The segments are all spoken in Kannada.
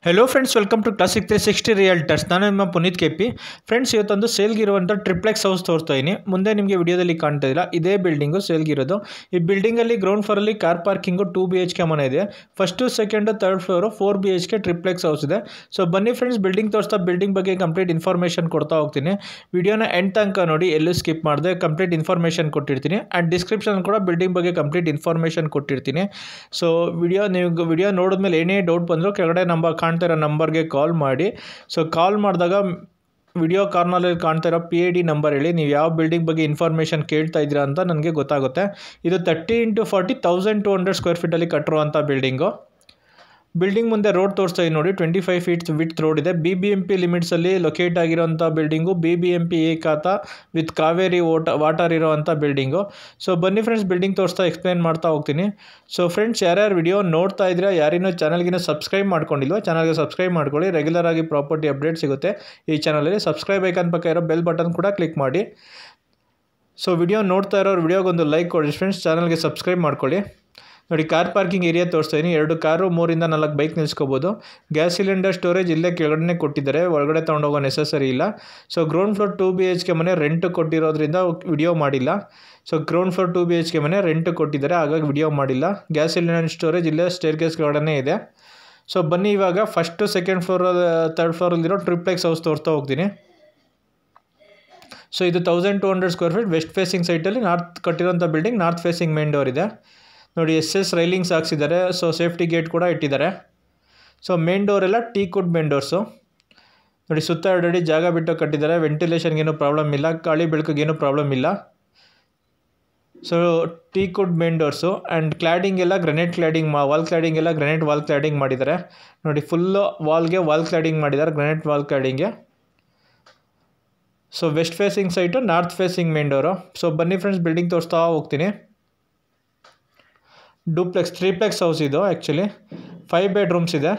Hello friends, welcome to classic 360 realtors. ನಾನು ನಿಮ್ಮ ಪುನೀತ್ ಕೆಪಿ. ಫ್ರೆಂಡ್ಸ್, ಇವತ್ತೊಂದು ಸೇಲ್ಗಿರುವಂಥ ಟ್ರಿಪ್ಲೆಕ್ಸ್ ಹೌಸ್ ತೋರಿಸ್ತಾ ಇದ್ದೀನಿ. ಮುಂದೆ ನಿಮಗೆ ವಿಡಿಯೋದಲ್ಲಿ ಕಾಣ್ತಾ ಇದ್ದೀರಾ, ಇದೇ ಬಿಲ್ಡಿಂಗು ಸೇಲ್ಗಿರೋದು. ಈ ಬಿಲ್ಡಿಂಗಲ್ಲಿ ಗ್ರೌಂಡ್ ಫ್ಲೋರಲ್ಲಿ ಕಾರ್ ಪಾರ್ಕಿಂಗು 2 BHK ಮನೆ ಇದೆ. First, second, third floor 4 BHK triplex house ಇದೆ. ಸೊ ಬನ್ನಿ ಫ್ರೆಂಡ್ಸ್, ಬಿಲ್ಡಿಂಗ್ ತೋರಿಸ್ತಾ ಬಿಲ್ಡಿಂಗ್ ಬಗ್ಗೆ ಕಂಪ್ಲೀಟ್ ಇನ್ಫಾರ್ಮೇಷನ್ ಕೊಡ್ತಾ ಹೋಗ್ತೀನಿ. ವಿಡಿಯೋನ ಎಂಡ್ ತನಕ ನೋಡಿ, ಎಲ್ಲೂ ಸ್ಕಿಪ್ ಮಾಡಿದೆ ಕಂಪ್ಲೀಟ್ ಇನ್ಫಾರ್ಮೇಷನ್ ಕೊಟ್ಟಿರ್ತೀನಿ. ಆ್ಯಂಡ್ ಡಿಸ್ಕ್ರಿಪ್ಷನ್ ಕೂಡ ಬಿಲ್ಡಿಂಗ್ ಬಗ್ಗೆ ಕಂಪ್ಲೀಟ್ ಇನ್ಫಾರ್ಮೇಷನ್ ಕೊಟ್ಟಿರ್ತೀನಿ. ಸೊ ವಿಡಿಯೋ ನೋಡಿದ್ಮೇಲೆ ಏನೇ ಡೌಟ್ ಬಂದರೂ ಕೆಳಗಡೆ ನಂಬರ್ ಕಾಣ್ತಾ ಇರೋ ನಂಬರ್ಗೆ ಕಾಲ್ ಮಾಡಿ. ಸೊ ಕಾಲ್ ಮಾಡಿದಾಗ ವಿಡಿಯೋ ಕಾರ್ನರಲ್ಲಿ ಕಾಣ್ತಾ ಇರೋ PID ನಂಬರ್ ಹೇಳಿ, ನೀವು ಯಾವ ಬಿಲ್ಡಿಂಗ್ ಬಗ್ಗೆ ಇನ್ಫಾರ್ಮೇಷನ್ ಕೇಳ್ತಾ ಇದ್ದೀರಾ ಅಂತ ನನಗೆ ಗೊತ್ತಾಗುತ್ತೆ. ಇದು 30 × 40 1200 ಸ್ಕ್ವೇರ್ ಫೀಟಲ್ಲಿ ಕಟ್ಟಿರುವಂಥ ಬಿಲ್ಡಿಂಗು. ಬಿಲ್ಡಿಂಗ್ ಮುಂದೆ ರೋಡ್ ತೋರಿಸ್ತಾ ಇದೆ ನೋಡಿ, 25 ಫೀಟ್ ವಿಡ್ತ್ ರೋಡ್ ಇದೆ. BBMP ಲಿಮಿಟ್ಸಲ್ಲಿ ಲೊಕೇಟ್ ಆಗಿರೋಂಥ building. BBMP khata with Kaveri water ಇರೋವಂಥ ಬಿಲ್ಡಿಂಗು. ಸೊ ಬನ್ನಿ ಫ್ರೆಂಡ್ಸ್, ಬಿಲ್ಡಿಂಗ್ ತೋರಿಸ್ತಾ ಎಕ್ಸ್ಪ್ಲೇನ್ ಮಾಡ್ತಾ ಹೋಗ್ತೀನಿ. ಸೊ ಫ್ರೆಂಡ್ಸ್, ಯಾರ್ಯಾರು ವಿಡಿಯೋ ನೋಡ್ತಾ ಇದ್ದೀರಾ, ಯಾರಿನ್ನೂ ಚಾನಲ್ಗಿನ್ನೂ ಸಬ್ಸ್ಕ್ರೈಬ್ ಮಾಡ್ಕೊಂಡಿಲ್ವೋ ಚಾನಲ್ಗೆ ಸಬ್ಸ್ಕ್ರೈಬ್ ಮಾಡ್ಕೊಳ್ಳಿ. ರೆಗ್ಯುಲರ್ ಆಗಿ ಪ್ರಾಪರ್ಟಿ ಅಪ್ಡೇಟ್ ಸಿಗುತ್ತೆ ಈ ಚಾನಲಲ್ಲಿ. ಸಬ್ಸ್ಕ್ರೈಬ್ ಐಕಾನ್ ಪಕ್ಕ ಇರೋ ಬೆಲ್ ಬಟನ್ ಕೂಡ ಕ್ಲಿಕ್ ಮಾಡಿ. ಸೊ ವಿಡಿಯೋ ನೋಡ್ತಾ ಇರೋರು ವಿಡಿಯೋಗೊಂದು ಲೈಕ್ ಕೊಡಿ ಫ್ರೆಂಡ್ಸ್, ಚಾನಲ್ಗೆ ಸಬ್ಸ್ಕ್ರೈಬ್ ಮಾಡ್ಕೊಳ್ಳಿ. ನೋಡಿ, ಕಾರ್ ಪಾರ್ಕಿಂಗ್ ಏರಿಯಾ ತೋರಿಸ್ತಾ ಇದ್ದೀನಿ. 2 ಕಾರು 3 ರಿಂದ 4 ಬೈಕ್ ನಿಲ್ಸ್ಕೋಬೋದು. ಗ್ಯಾಸ್ ಸಿಲಿಂಡರ್ ಸ್ಟೋರೇಜ್ ಇಲ್ಲೇ ಕೆಳಗಡೆ ಕೊಟ್ಟಿದ್ದಾರೆ, ಒಳಗಡೆ ತೊಗೊಂಡೋಗೋ ನೆಸಸರಿ ಇಲ್ಲ. ಸೊ ಗ್ರೌಂಡ್ ಫ್ಲೋರ್ 2 BHK ಮನೆ ರೆಂಟ್ ಕೊಟ್ಟಿರೋದ್ರಿಂದ ವಿಡಿಯೋ ಮಾಡಿಲ್ಲ. ಸೊ ಗ್ರೌಂಡ್ ಫ್ಲೋರ್ 2 BHK ಮನೆ ರೆಂಟ್ ಕೊಟ್ಟಿದ್ದಾರೆ, ಹಾಗಾಗಿ ವಿಡಿಯೋ ಮಾಡಿಲ್ಲ. ಗ್ಯಾಸ್ ಸಿಲಿಂಡರ್ ಸ್ಟೋರೇಜ್ ಇಲ್ಲೇ ಸ್ಟೇರ್ ಕೇಸ್ ಕೆಳಗಡೆ ಇದೆ. ಸೊ ಬನ್ನಿ, ಇವಾಗ ಫಸ್ಟು, ಸೆಕೆಂಡ್ ಫ್ಲೋರ್, ಥರ್ಡ್ ಫ್ಲೋರಲ್ಲಿರೋ ಟ್ರಿಪ್ಲೆಕ್ಸ್ ಹೌಸ್ ತೋರಿಸ್ತಾ ಹೋಗ್ತೀನಿ. ಸೊ ಇದು 1200 ಸ್ಕ್ವೇರ್ ಫೀಟ್ ವೆಸ್ಟ್ ಫೇಸಿಂಗ್ ಸೈಟಲ್ಲಿ ನಾರ್ತ್ ಕಟ್ಟಿರೋಂಥ building. North facing main door ಇದೆ ನೋಡಿ. SS ರೈಲಿಂಗ್ಸ್ ಹಾಕ್ಸಿದ್ದಾರೆ. ಸೊ ಸೇಫ್ಟಿ ಗೇಟ್ ಕೂಡ ಇಟ್ಟಿದ್ದಾರೆ. ಸೊ ಮೇನ್ ಡೋರೆಲ್ಲ ಟೀಕುಡ್ ಮೇನ್ ಡೋರ್ಸು ನೋಡಿ. ಸುತ್ತ 2 ಅಡಿ ಜಾಗ ಬಿಟ್ಟು ಕಟ್ಟಿದ್ದಾರೆ. ವೆಂಟಿಲೇಷನ್ಗೇನು ಪ್ರಾಬ್ಲಮ್ ಇಲ್ಲ, ಗಾಳಿ ಬೆಳಕಿಗೇನು ಪ್ರಾಬ್ಲಮ್ ಇಲ್ಲ. So teakwood main doors. And cladding ಎಲ್ಲ ಗ್ರೆನೇಟ್ ಕ್ಲಾಡಿಂಗ್, ವಾಲ್ ಕ್ಲಾಡಿಂಗ್ ಎಲ್ಲ ಗ್ರೆನೇಟ್ ವಾಲ್ ಕ್ಲಾಡಿಂಗ್ ಮಾಡಿದ್ದಾರೆ ನೋಡಿ. ಫುಲ್ಲು ವಾಲ್ ಕ್ಲಾಡಿಂಗ್ ಮಾಡಿದ್ದಾರೆ, ಗ್ರೆನೇಟ್ ವಾಲ್ ಕ್ಲಾಡಿಂಗ್ಗೆ. So west facing site, north facing main door. So ಬನ್ನಿ ಫ್ರೆಂಡ್ಸ್, ಬಿಲ್ಡಿಂಗ್ ತೋರಿಸ್ತಾ ಹೋಗ್ತೀನಿ. ಟ್ರಿಪ್ಲೆಕ್ಸ್ ಹೌಸ್ ಇದು. ಆ್ಯಕ್ಚುಲಿ 5 ಬೆಡ್ರೂಮ್ಸ್ ಇದೆ.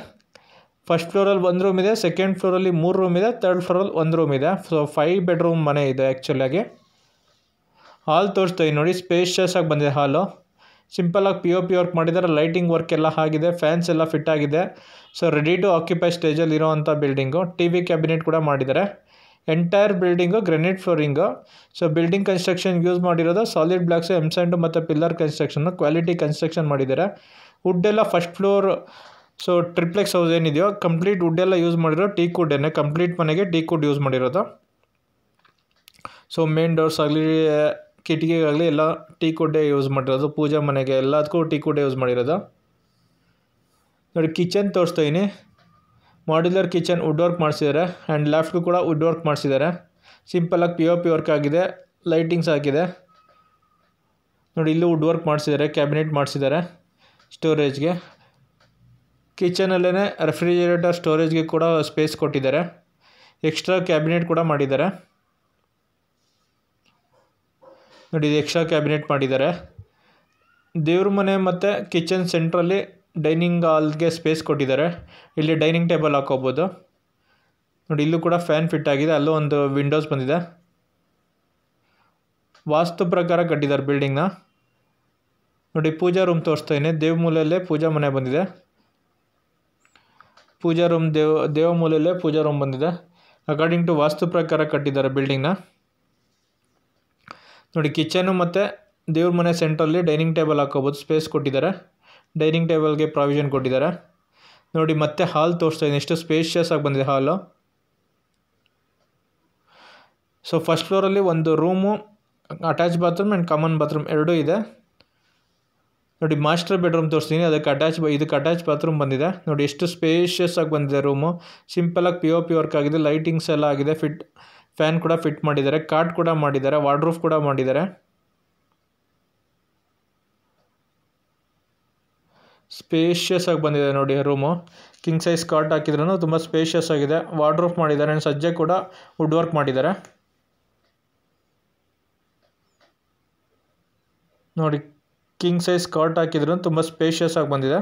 ಫಸ್ಟ್ ಫ್ಲೋರಲ್ಲಿ 1 ರೂಮ್ ಇದೆ, ಸೆಕೆಂಡ್ ಫ್ಲೋರಲ್ಲಿ 3 ರೂಮ್ ಇದೆ, ಥರ್ಡ್ ಫ್ಲೋರಲ್ಲಿ 1 ರೂಮ್ ಇದೆ. ಸೊ 5 ಬೆಡ್ರೂಮ್ ಮನೆ ಇದೆ ಆ್ಯಕ್ಚುಲಾಗಿ. ಹಾಲ್ ತೋರಿಸ್ತಾ ಇದ್ದೀನಿ ನೋಡಿ, ಸ್ಪೇಷಿಯಸ್ ಆಗಿ ಬಂದಿದೆ ಹಾಲು. ಸಿಂಪಲಾಗಿ POP ವರ್ಕ್ ಮಾಡಿದ್ದಾರೆ, ಲೈಟಿಂಗ್ ವರ್ಕ್ ಎಲ್ಲ ಆಗಿದೆ, ಫ್ಯಾನ್ಸ್ ಎಲ್ಲ ಫಿಟ್ ಆಗಿದೆ. ಸೊ ರೆಡಿ ಟು ಆಕ್ಯುಪೈ ಸ್ಟೇಜಲ್ಲಿ ಇರೋವಂಥ ಬಿಲ್ಡಿಂಗು. TV ಕ್ಯಾಬಿನೆಟ್ ಕೂಡ ಮಾಡಿದ್ದಾರೆ. Entire building granite flooring. So building construction use ಮಾಡಿರೋದು ಸಾಲಿಡ್ ಬ್ಲಾಕ್ಸು, ಎಮ್ಸ್ಯಾಂಡು ಮತ್ತು ಪಿಲ್ಲರ್ ಕನ್ಸ್ಟ್ರಕ್ಷನ್ನು, ಕ್ವಾಲಿಟಿ ಕನ್ಸ್ಟ್ರಕ್ಷನ್ ಮಾಡಿದ್ದಾರೆ. ವುಡ್ ಎಲ್ಲ first floor. So triplex house ಏನಿದೆಯೋ ಕಂಪ್ಲೀಟ್ ವುಡ್ ಎಲ್ಲ ಯೂಸ್ ಮಾಡಿರೋ ಟೀಕುಡ್ಡನ್ನೇ, ಕಂಪ್ಲೀಟ್ ಮನೆಗೆ ಟೀಕುಡ್ ಯೂಸ್ ಮಾಡಿರೋದು. ಸೊ ಮೇನ್ ಡೋರ್ಸ್ ಆಗಲಿ, ಕಿಟಕಿಗಾಗಲಿ ಎಲ್ಲ ಟೀಕುಡ್ಡೇ ಯೂಸ್ ಮಾಡಿರೋದು. ಪೂಜಾ ಮನೆಗೆ ಎಲ್ಲದಕ್ಕೂ ಟೀಕುಡ್ಡೇ ಯೂಸ್ ಮಾಡಿರೋದು ನೋಡಿ. ಕಿಚನ್ ತೋರಿಸ್ತಾ ಇದ್ದೀನಿ. ಮಾಡ್ಯುಲರ್ ಕಿಚನ್ ವುಡ್ ವರ್ಕ್ ಮಾಡಿಸಿದ್ದಾರೆ. ಆ್ಯಂಡ್ ಲೆಫ್ಟ್ಗೂ ಕೂಡ ವುಡ್ ವರ್ಕ್ ಮಾಡಿಸಿದ್ದಾರೆ. ಸಿಂಪಲಾಗಿ POP ವರ್ಕ್ ಆಗಿದೆ, ಲೈಟಿಂಗ್ಸ್ ಹಾಕಿದೆ ನೋಡಿ. ಇಲ್ಲೂ ವುಡ್ ವರ್ಕ್ ಮಾಡಿಸಿದ್ದಾರೆ, ಕ್ಯಾಬಿನೆಟ್ ಮಾಡಿಸಿದ್ದಾರೆ ಸ್ಟೋರೇಜ್ಗೆ. ಕಿಚನಲ್ಲೇ ರೆಫ್ರಿಜರೇಟರ್ ಸ್ಟೋರೇಜ್ಗೆ ಕೂಡ ಸ್ಪೇಸ್ ಕೊಟ್ಟಿದ್ದಾರೆ. ಎಕ್ಸ್ಟ್ರಾ ಕ್ಯಾಬಿನೆಟ್ ಕೂಡ ಮಾಡಿದ್ದಾರೆ ನೋಡಿ. ಇದು ಎಕ್ಸ್ಟ್ರಾ ಕ್ಯಾಬಿನೆಟ್ ಮಾಡಿದ್ದಾರೆ. ದೇವ್ರ ಮನೆ ಮತ್ತು ಕಿಚನ್ ಸೆಂಟ್ರಲ್ಲಿ ಡೈನಿಂಗ್ ಹಾಲ್ಗೆ ಸ್ಪೇಸ್ ಕೊಟ್ಟಿದ್ದಾರೆ. ಇಲ್ಲಿ ಡೈನಿಂಗ್ ಟೇಬಲ್ ಹಾಕೋಬೋದು ನೋಡಿ. ಇಲ್ಲೂ ಕೂಡ ಫ್ಯಾನ್ ಫಿಟ್ ಆಗಿದೆ, ಅಲ್ಲೂ ಒಂದು ವಿಂಡೋಸ್ ಬಂದಿದೆ. ವಾಸ್ತು ಪ್ರಕಾರ ಕಟ್ಟಿದ್ದಾರೆ ಬಿಲ್ಡಿಂಗ್ನ ನೋಡಿ. ಪೂಜಾ ರೂಮ್ ತೋರಿಸ್ತಾ ಇದ್ದೀನಿ. ದೇವ ಮೂಲೆಯಲ್ಲೇ ಪೂಜಾ ಮನೆ ಬಂದಿದೆ. ಪೂಜಾ ರೂಮ್ ದೇವ ಮೂಲೆಯಲ್ಲೇ ಪೂಜಾ ರೂಮ್ ಬಂದಿದೆ. ಅಕಾರ್ಡಿಂಗ್ ಟು ವಾಸ್ತು ಪ್ರಕಾರ ಕಟ್ಟಿದ್ದಾರೆ ಬಿಲ್ಡಿಂಗ್ನ ನೋಡಿ. ಕಿಚನು ಮತ್ತು ದೇವ್ರ ಮನೆ ಸೆಂಟ್ರಲ್ಲಿ ಡೈನಿಂಗ್ ಟೇಬಲ್ ಹಾಕೋಬೋದು, ಸ್ಪೇಸ್ ಕೊಟ್ಟಿದ್ದಾರೆ. ಡೈನಿಂಗ್ ಟೇಬಲ್ಗೆ ಪ್ರಾವಿಷನ್ ಕೊಟ್ಟಿದ್ದಾರೆ ನೋಡಿ. ಮತ್ತೆ ಹಾಲ್ ತೋರಿಸ್ತಾ ಇದ್ದೀನಿ, ಎಷ್ಟು ಸ್ಪೇಷಿಯಸ್ ಆಗಿ ಬಂದಿದೆ ಹಾಲು. ಸೊ ಫಸ್ಟ್ ಫ್ಲೋರಲ್ಲಿ ಒಂದು room, attach bathroom and common bathroom ಎರಡೂ ಇದೆ ನೋಡಿ. ಮಾಸ್ಟರ್ ಬೆಡ್ರೂಮ್ ತೋರಿಸ್ತೀನಿ, ಅದಕ್ಕೆ ಇದಕ್ಕೆ ಅಟ್ಯಾಚ್ ಬಾತ್ರೂಮ್ ಬಂದಿದೆ ನೋಡಿ. ಎಷ್ಟು ಸ್ಪೇಷಿಯಸ್ ಆಗಿ ಬಂದಿದೆ ರೂಮು. ಸಿಂಪಲಾಗಿ POP ವರ್ಕ್ ಆಗಿದೆ, ಲೈಟಿಂಗ್ಸ್ ಎಲ್ಲ ಆಗಿದೆ, ಫ್ಯಾನ್ ಕೂಡ ಫಿಟ್ ಮಾಡಿದ್ದಾರೆ, ಕಾಟ್ ಕೂಡ ಮಾಡಿದ್ದಾರೆ, ವಾರ್ಡ್ರೋಬ್ ಕೂಡ ಮಾಡಿದ್ದಾರೆ. ಸ್ಪೇಷಿಯಸ್ ಆಗಿ ಬಂದಿದೆ ನೋಡಿ ರೂಮು. ಕಿಂಗ್ ಸೈಜ್ ಕಾಟ್ ಹಾಕಿದ್ರೂ ತುಂಬ ಸ್ಪೇಷಿಯಸ್ ಆಗಿದೆ. ವಾರ್ಡ್ರೋಬ್ ಮಾಡಿದ್ದಾರೆ, ಆ್ಯಂಡ್ ಸಜ್ಜೆ ಕೂಡ ವುಡ್ ವರ್ಕ್ ಮಾಡಿದ್ದಾರೆ ನೋಡಿ. ಕಿಂಗ್ ಸೈಜ್ ಕಾಟ್ ಹಾಕಿದ್ರೂ ತುಂಬ ಸ್ಪೇಷಿಯಸ್ ಆಗಿ ಬಂದಿದೆ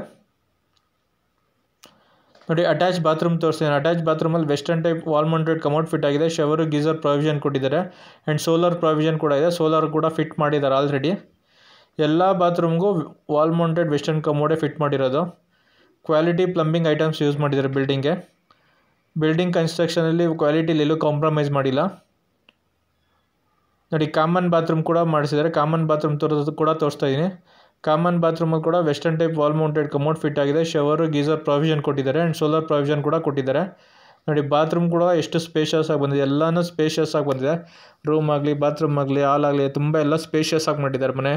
ನೋಡಿ. ಅಟ್ಯಾಚ್ ಬಾತ್ರೂಮ್ ತೋರಿಸ್ತೀನಿ. ಅಟ್ಯಾಚ್ ಬಾತ್ರೂಮಲ್ಲಿ western type wall mounted commode fit ಆಗಿದೆ. ಶವರು, ಗೀಸರ್ ಪ್ರಾವಿಷನ್ ಕೊಟ್ಟಿದ್ದಾರೆ. ಆ್ಯಂಡ್ ಸೋಲಾರ್ ಪ್ರಾವಿಷನ್ ಕೂಡ ಇದೆ. ಸೋಲಾರ್ ಕೂಡ ಫಿಟ್ ಮಾಡಿದ್ದಾರೆ ಆಲ್ರೆಡಿ. ಎಲ್ಲ ಬಾತ್ರೂಮ್ಗೂ ವಾಲ್ ಮೌಂಟೆಡ್ ವೆಸ್ಟರ್ನ್ ಕಮೋಡೇ ಫಿಟ್ ಮಾಡಿರೋದು. ಕ್ವಾಲಿಟಿ ಪ್ಲಂಬಿಂಗ್ ಐಟಮ್ಸ್ ಯೂಸ್ ಮಾಡಿದ್ದಾರೆ ಬಿಲ್ಡಿಂಗ್ ಕನ್ಸ್ಟ್ರಕ್ಷನಲ್ಲಿ ಕ್ವಾಲಿಟಿಲಿ ಎಲ್ಲೂ ಕಾಂಪ್ರಮೈಸ್ ಮಾಡಿಲ್ಲ. ನೋಡಿ ಕಾಮನ್ ಬಾತ್ರೂಮ್ ಕೂಡ ಮಾಡಿಸಿದ್ದಾರೆ. ಕಾಮನ್ ಬಾತ್ರೂಮ್ ಕೂಡ ತೋರಿಸ್ತಾ ಇದ್ದೀನಿ. ಕಾಮನ್ ಬಾತ್ರೂಮಲ್ಲಿ ಕೂಡ western type wall mounted commode fit ಆಗಿದೆ. ಶವರು ಗೀಸರ್ ಪ್ರಾವಿಷನ್ ಕೊಟ್ಟಿದ್ದಾರೆ ಆ್ಯಂಡ್ ಸೋಲಾರ್ ಪ್ರಾವಿಷನ್ ಕೂಡ ಕೊಟ್ಟಿದ್ದಾರೆ. ನೋಡಿ ಬಾತ್ರೂಮ್ ಕೂಡ ಎಷ್ಟು ಸ್ಪೇಷಿಯಸ್ ಆಗಿ ಬಂದಿದೆ, ಎಲ್ಲನೂ ಸ್ಪೇಷಿಯಸ್ ಆಗಿ ಬಂದಿದೆ. ರೂಮ್ ಆಗಲಿ ಬಾತ್ರೂಮ್ ಆಗಲಿ ಹಾಲ್ ಆಗಲಿ ತುಂಬ ಎಲ್ಲ ಸ್ಪೇಷಿಯಸ್ ಆಗಿ ಮಾಡಿದ್ದಾರೆ ಮನೆ.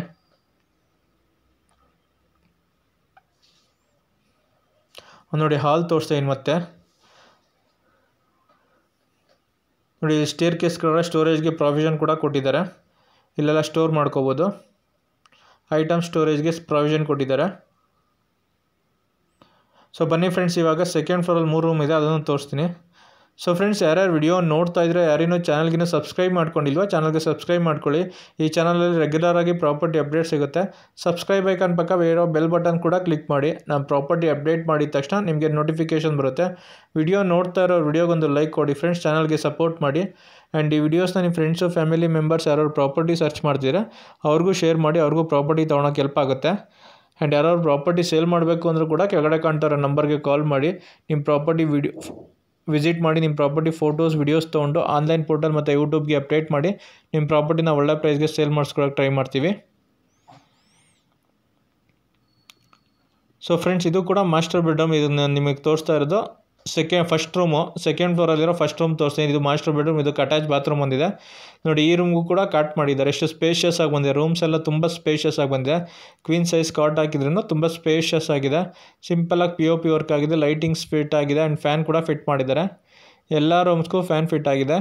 ನೋಡಿ ಹಾಲ್ ತೋರಿಸ್ತೀನಿ ಮತ್ತೆ. ನೋಡಿ ಸ್ಟೇರ್ ಕೇಸ್ಗಳ ಸ್ಟೋರೇಜ್ಗೆ ಪ್ರಾವಿಷನ್ ಕೂಡ ಕೊಟ್ಟಿದ್ದಾರೆ. ಇಲ್ಲೆಲ್ಲ ಸ್ಟೋರ್ ಮಾಡ್ಕೋಬೋದು. ಐಟಮ್ ಸ್ಟೋರೇಜ್ಗೆ ಪ್ರಾವಿಷನ್ ಕೊಟ್ಟಿದ್ದಾರೆ. ಸೊ ಬನ್ನಿ ಫ್ರೆಂಡ್ಸ್, ಇವಾಗ ಸೆಕೆಂಡ್ ಫ್ಲೋರಲ್ಲಿ 3 ರೂಮ್ ಇದೆ, ಅದನ್ನು ತೋರಿಸ್ತೀನಿ. ಸೊ ಫ್ರೆಂಡ್ಸ್, ಯಾರ್ಯಾರು ವಿಡಿಯೋ ನೋಡ್ತಾ ಇದ್ರೆ ಯಾರೇನೋ ಚಾನಲ್ಗಿನ ಸಬ್ಸ್ಕ್ರೈಬ್ ಮಾಡ್ಕೊಂಡಿಲ್ವ, ಚಾನಲ್ಗೆ ಸಬ್ಸ್ಕ್ರೈಬ್ ಮಾಡ್ಕೊಳ್ಳಿ. ಈ ಚಾನಲಲ್ಲಿ ರೆಗ್ಯುಲರಾಗಿ ಪ್ರಾಪರ್ಟಿ ಅಪ್ಡೇಟ್ ಸಿಗುತ್ತೆ. ಸಬ್ಸ್ಕ್ರೈಬ್ ಐಕಾನ್ ಪಕ್ಕ ಇರೋ ಬೆಲ್ ಬಟನ್ ಕೂಡ ಕ್ಲಿಕ್ ಮಾಡಿ. ನಾನು ಪ್ರಾಪರ್ಟಿ ಅಪ್ಡೇಟ್ ಮಾಡಿದ ತಕ್ಷಣ ನಿಮಗೆ ನೋಟಿಫಿಕೇಷನ್ ಬರುತ್ತೆ. ವಿಡಿಯೋ ನೋಡ್ತಾ ಇರೋ ವಿಡಿಯೋಗೊಂದು ಲೈಕ್ ಕೊಡಿ ಫ್ರೆಂಡ್ಸ್, ಚಾನಲ್ಗೆ ಸಪೋರ್ಟ್ ಮಾಡಿ. ಆ್ಯಂಡ್ ಈ ವಿಡಿಯೋಸ್ನ ನಿಮ್ಮ ಫ್ರೆಂಡ್ಸು ಫ್ಯಾಮಿಲಿ ಮೆಂಬರ್ಸ್ ಯಾರು ಪ್ರಾಪರ್ಟಿ ಸರ್ಚ್ ಮಾಡ್ತೀರಾ ಅವ್ರಿಗೂ ಶೇರ್ ಮಾಡಿ, ಅವ್ರಿಗೂ ಪ್ರಾಪರ್ಟಿ ತೊಗೊಳಕ್ಕೆ ಹೆಲ್ಪ್ ಆಗುತ್ತೆ. ಆ್ಯಂಡ್ ಯಾರು ಪ್ರಾಪರ್ಟಿ ಸೇಲ್ ಮಾಡಬೇಕು ಅಂದರೂ ಕೂಡ ಕೆಳಗಡೆ ಕಾಣ್ತಾರೋ ನಂಬರ್ಗೆ ಕಾಲ್ ಮಾಡಿ ನಿಮ್ಮ ಪ್ರಾಪರ್ಟಿ ವಿಸಿಟ್ ಮಾಡಿ ನಿಮ್ಮ ಪ್ರಾಪರ್ಟಿ ಫೋಟೋಸ್ ವಿಡಿಯೋಸ್ ತೊಗೊಂಡು ಆನ್ಲೈನ್ ಪೋರ್ಟಲ್ ಮತ್ತು ಯೂಟ್ಯೂಬ್ಗೆ ಅಪ್ಡೇಟ್ ಮಾಡಿ ನಿಮ್ಮ ಪ್ರಾಪರ್ಟಿನ ಒಳ್ಳೆ ಪ್ರೈಸ್ಗೆ ಸೇಲ್ ಮಾಡಿಸ್ಕೊಳಕ್ಕೆ ಟ್ರೈ ಮಾಡ್ತೀವಿ. ಸೊ ಫ್ರೆಂಡ್ಸ್, ಇದು ಕೂಡ ಮಾಸ್ಟರ್ ಬೆಡ್ರೂಮ್. ಇದನ್ನು ನಿಮಗೆ ತೋರಿಸ್ತಾ ಇರೋದು ಫಸ್ಟ್ ರೂಮು, ಸೆಕೆಂಡ್ ಫ್ಲೋರಲ್ಲಿರೋ ಫಸ್ಟ್ ರೂಮ್ ತೋರಿಸ್ತೀನಿ. ಇದು ಮಾಸ್ಟರ್ ಬೆಡ್ರೂಮ್, ಇದು ಅಟ್ಯಾಚ್ ಬಾತ್ರೂಮ್ ಬಂದಿದೆ. ನೋಡಿ ಈ ರೂಮ್ಗೂ ಕೂಡ ಕಾಟ್ ಮಾಡಿದ್ದಾರೆ. ಎಷ್ಟು ಸ್ಪೇಷಿಯಸ್ ಆಗಿ ಬಂದಿದೆ. ರೂಮ್ಸ್ ಎಲ್ಲ ತುಂಬ ಸ್ಪೇಷಿಯಸ್ ಆಗಿ ಬಂದಿದೆ. ಕ್ವೀನ್ ಸೈಜ್ ಕಾಟ್ ಹಾಕಿದ್ರೂ ತುಂಬ ಸ್ಪೇಷಿಯಸ್ ಆಗಿದೆ. ಸಿಂಪಲಾಗಿ POP ವರ್ಕ್ ಆಗಿದೆ, ಲೈಟಿಂಗ್ಸ್ ಫಿಟ್ ಆಗಿದೆ ಆ್ಯಂಡ್ ಫ್ಯಾನ್ ಕೂಡ ಫಿಟ್ ಮಾಡಿದ್ದಾರೆ. ಎಲ್ಲ ರೂಮ್ಸ್ಗೂ ಫ್ಯಾನ್ ಫಿಟ್ ಆಗಿದೆ.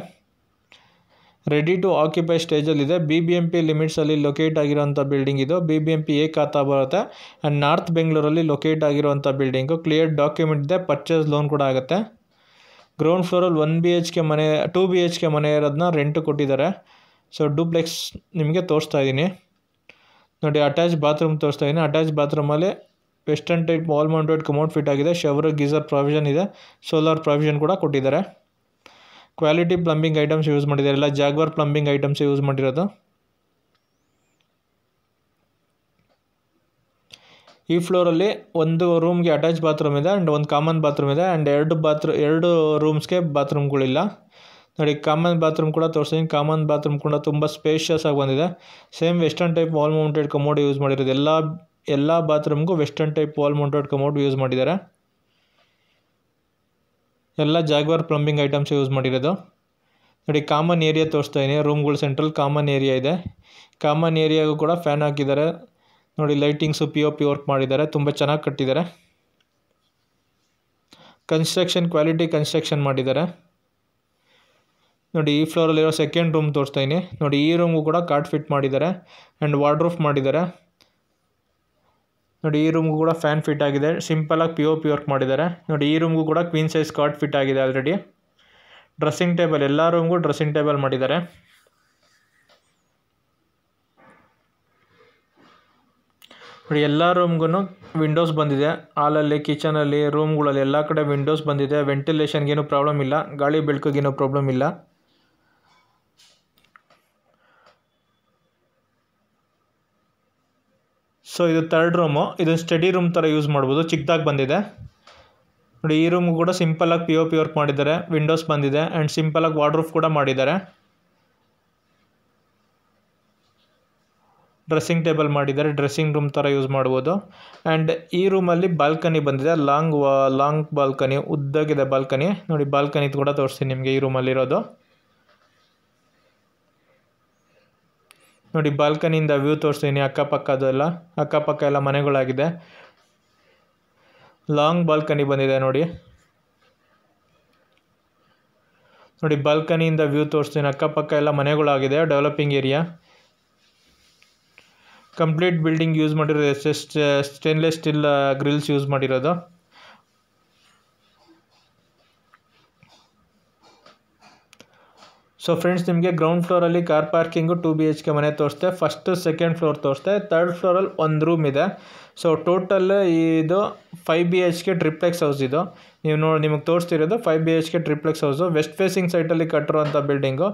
ರೆಡಿ ಟು ಆಕ್ಯುಪೈ ಸ್ಟೇಜಲ್ಲಿದೆ. BBMP ಲಿಮಿಟ್ಸಲ್ಲಿ ಲೊಕೇಟ್ ಆಗಿರೋಂಥ ಬಿಲ್ಡಿಂಗ್ ಇದು. BBMP ಖಾತಾ ಬರುತ್ತೆ ಆ್ಯಂಡ್ ನಾರ್ತ್ ಬೆಂಗಳೂರಲ್ಲಿ ಲೊಕೇಟ್ ಆಗಿರುವಂಥ ಬಿಲ್ಡಿಂಗು. ಕ್ಲಿಯರ್ ಡಾಕ್ಯುಮೆಂಟ್ ಇದೆ, ಪರ್ಚೇಸ್ ಲೋನ್ ಕೂಡ ಆಗುತ್ತೆ. ಗ್ರೌಂಡ್ ಫ್ಲೋರಲ್ಲಿ 1 BHK ಮನೆ 2 BHK ಮನೆ ಇರೋದನ್ನ ರೆಂಟ್ ಕೊಟ್ಟಿದ್ದಾರೆ. ಸೊ ಡೂಪ್ಲೆಕ್ಸ್ ನಿಮಗೆ ತೋರಿಸ್ತಾ ಇದ್ದೀನಿ. ನೋಡಿ ಅಟ್ಯಾಚ್ ಬಾತ್ರೂಮ್ ತೋರಿಸ್ತಾ ಇದ್ದೀನಿ. ಅಟ್ಯಾಚ್ ಬಾತ್ರೂಮಲ್ಲಿ western type wall mounted commode fit ಆಗಿದೆ. ಶವರ್ ಗೀಸರ್ ಪ್ರಾವಿಷನ್ ಇದೆ, ಸೋಲಾರ್ ಪ್ರಾವಿಷನ್ ಕೂಡ ಕೊಟ್ಟಿದ್ದಾರೆ. ಕ್ವಾಲಿಟಿ ಪ್ಲಂಬಿಂಗ್ ಐಟಮ್ಸ್ ಯೂಸ್ ಮಾಡಿದ್ದಾರೆ. ಎಲ್ಲ ಜಾಗ್ವಾರ್ ಪ್ಲಂಬಿಂಗ್ ಐಟಮ್ಸ್ ಯೂಸ್ ಮಾಡಿರೋದು. ಈ ಫ್ಲೋರಲ್ಲಿ ಒಂದು ರೂಮ್ಗೆ ಅಟ್ಯಾಚ್ ಬಾತ್ರೂಮ್ ಇದೆ ಆ್ಯಂಡ್ ಒಂದು ಕಾಮನ್ ಬಾತ್ರೂಮ್ ಇದೆ ಆ್ಯಂಡ್ ಎರಡು ರೂಮ್ಸ್ಗೆ ಬಾತ್ರೂಮ್ಗಳಿಲ್ಲ. ನೋಡಿ ಕಾಮನ್ ಬಾತ್ರೂಮ್ ಕೂಡ ತೋರಿಸ್ತೀನಿ. ಕಾಮನ್ ಬಾತ್ರೂಮ್ ಕೂಡ ತುಂಬ ಸ್ಪೇಷಿಯಸ್ ಆಗಿ ಬಂದಿದೆ. Same western type wall mounted commode use ಮಾಡಿರೋದು. ಎಲ್ಲ ಬಾತ್ರೂಮ್ಗೂ western type wall mounted commode use ಮಾಡಿದ್ದಾರೆ. ಎಲ್ಲ ಜಾಗ್ವಾರ್ ಪ್ಲಂಬಿಂಗ್ ಐಟಮ್ಸ್ ಯೂಸ್ ಮಾಡಿರೋದು. ನೋಡಿ ಕಾಮನ್ ಏರಿಯಾ ತೋರಿಸ್ತಾ ಇದ್ದೀನಿ. ರೂಮ್ಗಳು ಸೆಂಟ್ರಲ್ ಕಾಮನ್ ಏರಿಯಾ ಇದೆ. ಕಾಮನ್ ಏರಿಯಾಗೂ ಕೂಡ ಫ್ಯಾನ್ ಹಾಕಿದ್ದಾರೆ. ನೋಡಿ ಲೈಟಿಂಗ್ಸು POP ವರ್ಕ್ ಮಾಡಿದ್ದಾರೆ. ತುಂಬ ಚೆನ್ನಾಗಿ ಕಟ್ಟಿದ್ದಾರೆ. ಕ್ವಾಲಿಟಿ ಕನ್ಸ್ಟ್ರಕ್ಷನ್ ಮಾಡಿದ್ದಾರೆ. ನೋಡಿ ಈ ಫ್ಲೋರಲ್ಲಿರೋ ಸೆಕೆಂಡ್ ರೂಮ್ ತೋರಿಸ್ತಾ ಇದ್ದೀನಿ. ನೋಡಿ ಈ ರೂಮ್ಗೂ ಕೂಡ ಕಾಟ್ ಫಿಟ್ ಮಾಡಿದ್ದಾರೆ ಆ್ಯಂಡ್ ವಾರ್ಡ್ರೋಫ್ ಮಾಡಿದ್ದಾರೆ. ನೋಡಿ ಈ ರೂಮ್ಗೂ ಕೂಡ ಫ್ಯಾನ್ ಫಿಟ್ ಆಗಿದೆ. ಸಿಂಪಲಾಗಿ POP ವರ್ಕ್ ಮಾಡಿದ್ದಾರೆ. ನೋಡಿ ಈ ರೂಮ್ಗೂ ಕೂಡ ಕ್ವೀನ್ ಸೈಜ್ ಕಾಟ್ ಫಿಟ್ ಆಗಿದೆ ಆಲ್ರೆಡಿ. ಡ್ರೆಸ್ಸಿಂಗ್ ಟೇಬಲ್, ಎಲ್ಲ ರೂಮ್ಗೂ ಡ್ರೆಸ್ಸಿಂಗ್ ಟೇಬಲ್ ಮಾಡಿದ್ದಾರೆ. ನೋಡಿ ಎಲ್ಲ ರೂಮ್ಗೂ ವಿಂಡೋಸ್ ಬಂದಿದೆ. ಹಾಲಲ್ಲಿ, ಕಿಚನಲ್ಲಿ, ರೂಮ್ಗಳಲ್ಲಿ ಎಲ್ಲ ಕಡೆ ವಿಂಡೋಸ್ ಬಂದಿದೆ. ವೆಂಟಿಲೇಷನ್ಗೇನು ಪ್ರಾಬ್ಲಮ್ ಇಲ್ಲ, ಗಾಳಿ ಬೆಳಕಿಗೇನು ಪ್ರಾಬ್ಲಮ್ ಇಲ್ಲ. ಸೊ ಇದು ಥರ್ಡ್ ರೂಮು. ಇದು ಸ್ಟಡಿ ರೂಮ್ ಥರ ಯೂಸ್ ಮಾಡ್ಬೋದು, ಚಿಕ್ಕದಾಗಿ ಬಂದಿದೆ. ನೋಡಿ ಈ ರೂಮ್ಗೂ ಕೂಡ ಸಿಂಪಲಾಗಿ POP ವರ್ಕ್ ಮಾಡಿದ್ದಾರೆ. ವಿಂಡೋಸ್ ಬಂದಿದೆ ಆ್ಯಂಡ್ ಸಿಂಪಲಾಗಿ ವಾರ್ಡ್ರೋಫ್ ಕೂಡ ಮಾಡಿದ್ದಾರೆ. ಡ್ರೆಸ್ಸಿಂಗ್ ಟೇಬಲ್ ಮಾಡಿದ್ದಾರೆ. ಡ್ರೆಸ್ಸಿಂಗ್ ರೂಮ್ ಥರ ಯೂಸ್ ಮಾಡ್ಬೋದು. ಆ್ಯಂಡ್ ಈ ರೂಮಲ್ಲಿ ಬಾಲ್ಕನಿ ಬಂದಿದೆ. ಲಾಂಗ್ ಬಾಲ್ಕನಿ, ಉದ್ದಗಿದೆ ಬಾಲ್ಕನಿ. ನೋಡಿ ಬಾಲ್ಕನಿ ಕೂಡ ತೋರಿಸ್ತೀನಿ ನಿಮಗೆ ಈ ರೂಮಲ್ಲಿರೋದು. ನೋಡಿ ಬಾಲ್ಕನಿಯಿಂದ ವ್ಯೂ ತೋರಿಸ್ತೀನಿ. ಅಕ್ಕಪಕ್ಕ ಎಲ್ಲ ಮನೆಗಳಾಗಿದೆ. ಲಾಂಗ್ ಬಾಲ್ಕನಿ ಬಂದಿದೆ ನೋಡಿ. ಬಾಲ್ಕನಿಯಿಂದ ವ್ಯೂ ತೋರಿಸ್ತೀನಿ. ಅಕ್ಕಪಕ್ಕ ಎಲ್ಲ ಮನೆಗಳಾಗಿದೆ. Developing area. Complete building use ಮಾಡಿರೋದು ಸ್ಟೇನ್ಲೆಸ್ ಸ್ಟೀಲ್ ಗ್ರಿಲ್ಸ್ ಯೂಸ್ ಮಾಡಿರೋದು. ಸೊ ಫ್ರೆಂಡ್ಸ್ ನಿಮಗೆ ಗ್ರೌಂಡ್ ಫ್ಲೋರಲ್ಲಿ ಕಾರ್ ಪಾರ್ಕಿಂಗು 2 BHK ಮನೆ ತೋರಿಸ್ತೆ. ಫಸ್ಟ್ ಸೆಕೆಂಡ್ ಫ್ಲೋರ್ ತೋರಿಸ್ತೆ. ಥರ್ಡ್ ಫ್ಲೋರಲ್ಲಿ ಒಂದು ರೂಮ್ ಇದೆ. ಸೊ ಟೋಟಲ್ ಇದು 5 BHK ಟ್ರಿಪ್ಲೆಕ್ಸ್ ಹೌಸ್. ಇದು ನಿಮಗೆ ತೋರಿಸ್ತಿರೋದು 5 BHK triplex house. West facing ಸೈಟಲ್ಲಿ ಕಟ್ಟಿರುವಂಥ building.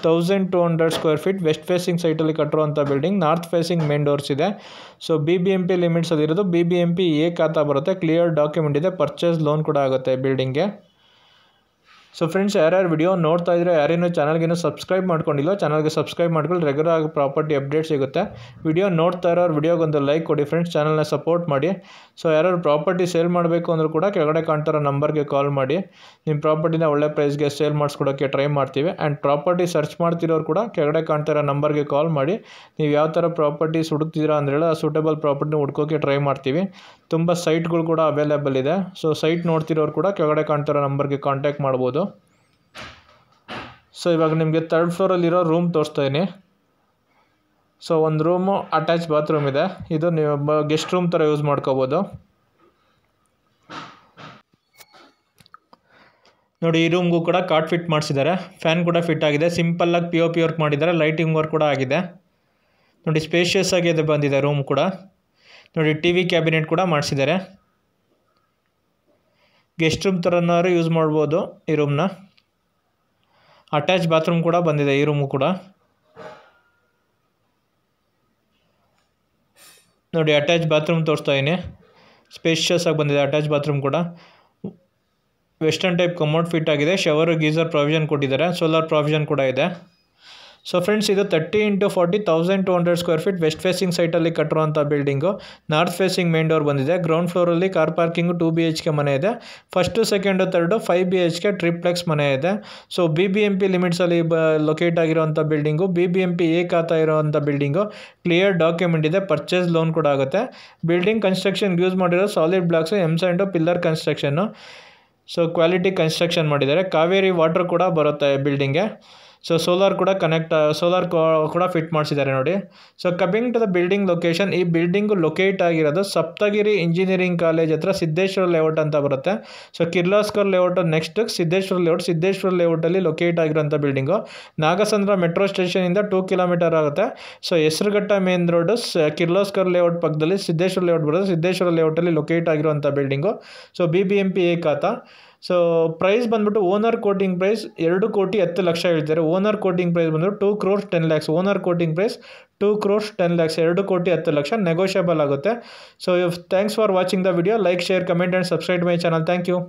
1200 square feet west facing ಸೈಟಲ್ಲಿ ಕಟ್ಟಿರುವಂಥ building. North facing main doors ಇದೆ. ಸೊ BBMP ಲಿಮಿಟ್ಸಲ್ಲಿರೋದು. BBMP ಎ ಖಾತಾ ಬರುತ್ತೆ. ಕ್ಲಿಯರ್ ಡಾಕ್ಯುಮೆಂಟ್ ಇದೆ. ಪರ್ಚೇಸ್ ಲೋನ್ ಕೂಡ ಆಗುತ್ತೆ ಬಿಲ್ಡಿಂಗ್ಗೆ. ಸೊ ಫ್ರೆಂಡ್ಸ್, ಯಾರ್ಯಾರು ವಿಡಿಯೋ ನೋಡ್ತಾ ಇದ್ರೆ ಯಾರೇನು ಚಾನಲ್ಗೇನು ಸಬ್ಸ್ಕ್ರೈಬ್ ಮಾಡ್ಕೊಂಡಿಲ್ಲ, ಚಾನಲ್ಗೆ ಸಬ್ಸ್ಕ್ರೈಬ್ ಮಾಡ್ಕೊಂಡು ರೆಗ್ಯುಲರ್ ಆಗಿ ಪ್ರಾಪರ್ಟಿ ಅಪ್ಡೇಟ್ ಸಿಗುತ್ತೆ. ವಿಡಿಯೋ ನೋಡ್ತಾ ಇರೋರು ವಿಡಿಯೋಗೊಂದು ಲೈಕ್ ಕೊಡಿ ಫ್ರೆಂಡ್ಸ್, ಚಾನಲ್ನ ಸಪೋರ್ಟ್ ಮಾಡಿ. ಸೊ ಯಾರು ಪ್ರಾಪರ್ಟಿ ಸೇಲ್ ಮಾಡಬೇಕು ಅಂದರೂ ಕೂಡ ಕೆಳಗಡೆ ಕಾಣ್ತಿರೋ ನಂಬರ್ಗೆ ಕಾಲ್ ಮಾಡಿ ನಿಮ್ಮ ಪ್ರಾಪರ್ಟಿನ ಒಳ್ಳೆ ಪ್ರೈಸ್ಗೆ ಸೇಲ್ ಮಾಡಿಸ್ಕೊಡೋಕ್ಕೆ ಟ್ರೈ ಮಾಡ್ತೀವಿ. ಆ್ಯಂಡ್ ಪ್ರಾಪರ್ಟಿ ಸರ್ಚ್ ಮಾಡ್ತಿರೋರು ಕೂಡ ಕೆಳಗಡೆ ಕಾಣ್ತಿರೋ ನಂಬರ್ಗೆ ಕಾಲ್ ಮಾಡಿ ನೀವು ಯಾವ ಥರ ಪ್ರಾಪರ್ಟೀಸ್ ಹುಡುಕ್ತಿದ್ದೀರಾ ಅಂದೇಳಿ ಆ ಸೂಟೇಬಲ್ ಪ್ರಾಪರ್ಟಿನ ಹುಡ್ಕೋಕ್ಕೆ ಟ್ರೈ ಮಾಡ್ತೀವಿ. ತುಂಬ ಸೈಟ್ಗಳು ಕೂಡ ಅವೈಲೇಬಲ್ ಇದೆ. ಸೊ ಸೈಟ್ ನೋಡ್ತಿರೋರು ಕೂಡ ಕೆಳಗಡೆ ಕಾಣ್ತಿರೋ ನಂಬರ್ಗೆ ಕಾಂಟ್ಯಾಕ್ಟ್ ಮಾಡ್ಬೋದು. ಸೊ ಇವಾಗ ನಿಮಗೆ ಥರ್ಡ್ ಫ್ಲೋರಲ್ಲಿರೋ ರೂಮ್ ತೋರಿಸ್ತಾ ಇದ್ದೀನಿ. ಸೊ ಒಂದು ರೂಮು ಅಟ್ಯಾಚ್ ಬಾತ್ರೂಮ್ ಇದೆ. ಇದು ನೀವು ಗೆಸ್ಟ್ ರೂಮ್ ಥರ ಯೂಸ್ ಮಾಡ್ಕೋಬೋದು. ನೋಡಿ, ಈ ರೂಮ್ಗೂ ಕೂಡ ಕಾಟ್ ಫಿಟ್ ಮಾಡಿಸಿದ್ದಾರೆ. ಫ್ಯಾನ್ ಕೂಡ ಫಿಟ್ ಆಗಿದೆ. ಸಿಂಪಲ್ಲಾಗಿ POP ವರ್ಕ್ ಮಾಡಿದ್ದಾರೆ. ಲೈಟಿಂಗ್ ವರ್ಕ್ ಕೂಡ ಆಗಿದೆ. ನೋಡಿ, ಸ್ಪೇಷಿಯಸ್ ಆಗಿ ಇದು ಬಂದಿದೆ ರೂಮ್ ಕೂಡ. ನೋಡಿ, TV ಕ್ಯಾಬಿನೆಟ್ ಕೂಡ ಮಾಡಿಸಿದ್ದಾರೆ. ಗೆಸ್ಟ್ ರೂಮ್ ಥರನಾರು ಯೂಸ್ ಮಾಡ್ಬೋದು ಈ ರೂಮ್ನ. ಅಟ್ಯಾಚ್ ಬಾತ್ರೂಮ್ ಕೂಡ ಬಂದಿದೆ ಈ ರೂಮು ಕೂಡ. ನೋಡಿ, ಅಟ್ಯಾಚ್ ಬಾತ್ರೂಮ್ ತೋರಿಸ್ತಾ ಇದ್ದೀನಿ. ಸ್ಪೇಷಿಯಸ್ ಆಗಿ ಬಂದಿದೆ ಅಟ್ಯಾಚ್ ಬಾತ್ರೂಮ್ ಕೂಡ. ವೆಸ್ಟರ್ನ್ ಟೈಪ್ ಕಮೋಡ್ ಫಿಟ್ ಆಗಿದೆ. ಶವರ್ ಗೀಸರ್ ಪ್ರಾವಿಷನ್ ಕೊಟ್ಟಿದ್ದಾರೆ. ಸೋಲಾರ್ ಪ್ರಾವಿಷನ್ ಕೂಡ ಇದೆ. ಸೊ ಫ್ರೆಂಡ್ಸ್, ಇದು 30 × 40 1200 ಸ್ಕ್ವೇರ್ ಫೀಟ್ ವೆಸ್ಟ್ ಫೇಸಿಂಗ್ ಸೈಟಲ್ಲಿ ಕಟ್ಟಿರುವಂಥ building. North facing main door ಬಂದಿದೆ. ಗ್ರೌಂಡ್ ಫ್ಲೋರಲ್ಲಿ ಕಾರ್ ಪಾರ್ಕಿಂಗು 2 BHK ಮನೆ ಇದೆ. First second third 5 BHK triplex ಮನೆ ಇದೆ. ಸೊ BBMP ಲಿಮಿಟ್ಸಲ್ಲಿ ಲೊಕೇಟ್ ಆಗಿರೋವಂಥ ಬಿಲ್ಡಿಂಗು. BBMP ಎ ಖಾತಾ ಇರೋವಂಥ ಬಿಲ್ಡಿಂಗು. ಕ್ಲಿಯರ್ ಡಾಕ್ಯುಮೆಂಟ್ ಇದೆ. ಪರ್ಚೇಸ್ ಲೋನ್ ಕೂಡ ಆಗುತ್ತೆ. ಬಿಲ್ಡಿಂಗ್ ಕನ್ಸ್ಟ್ರಕ್ಷನ್ಗೆ ಯೂಸ್ ಮಾಡಿರೋ solid blocks, M-Sand pillar construction. So quality construction ಮಾಡಿದ್ದಾರೆ. ಕಾವೇರಿ ವಾಟರ್ ಕೂಡ ಬರುತ್ತೆ ಬಿಲ್ಡಿಂಗ್ಗೆ. ಸೊ ಸೋಲಾರ್ ಕೂಡ ಫಿಟ್ ಮಾಡಿಸಿದ್ದಾರೆ ನೋಡಿ. So coming to the building location, ಈ ಬಿಲ್ಡಿಂಗು ಲೊಕೇಟ್ ಆಗಿರೋದು ಸಪ್ತಗಿರಿ ಇಂಜಿನಿಯರಿಂಗ್ ಕಾಲೇಜ್ ಹತ್ರ ಸಿದ್ದೇಶ್ವರ ಲೇಔಟ್ ಅಂತ ಬರುತ್ತೆ. So Kirloskar layout next Siddeshwara ಲೇಔಟಲ್ಲಿ ಲೊಕೇಟ್ ಆಗಿರೋಂಥ ಬಿಲ್ಡಿಂಗು. ನಾಗಸಂದ್ರ ಮೆಟ್ರೋ ಸ್ಟೇಷನಿಂದ 2 ಕಿಲೋಮೀಟರ್ ಆಗುತ್ತೆ. So Hesaraghatta main road Kirloskar layout ಪಕ್ಕದಲ್ಲಿ ಸಿದ್ದೇಶ್ವರ ಲೇಔಟ್ ಬರುತ್ತೆ. ಸಿದ್ದೇಶ್ವರ ಲೇಔಟಲ್ಲಿ ಲೊಕೇಟ್ ಆಗಿರುವಂಥ building. So BBMP A khata. So price ಬಂದ್ಬಿಟ್ಟು ಓನರ್ ಕೋಟಿಂಗ್ ಪ್ರೈಸ್ 2,10,00,000 ಹೇಳ್ತಾರೆ. ಓನರ್ ಕೋಟಿಂಗ್ ಪ್ರೈಸ್ ಬಂದ್ಬಿಟ್ಟು 2,10,00,000. Owner quoting price 2,10,00,000. 2,10,00,000 ನೆಗೋಷಿಯಬಲ್ ಆಗುತ್ತೆ. So thanks for watching the video. Like, share, comment and subscribe my channel. Thank you.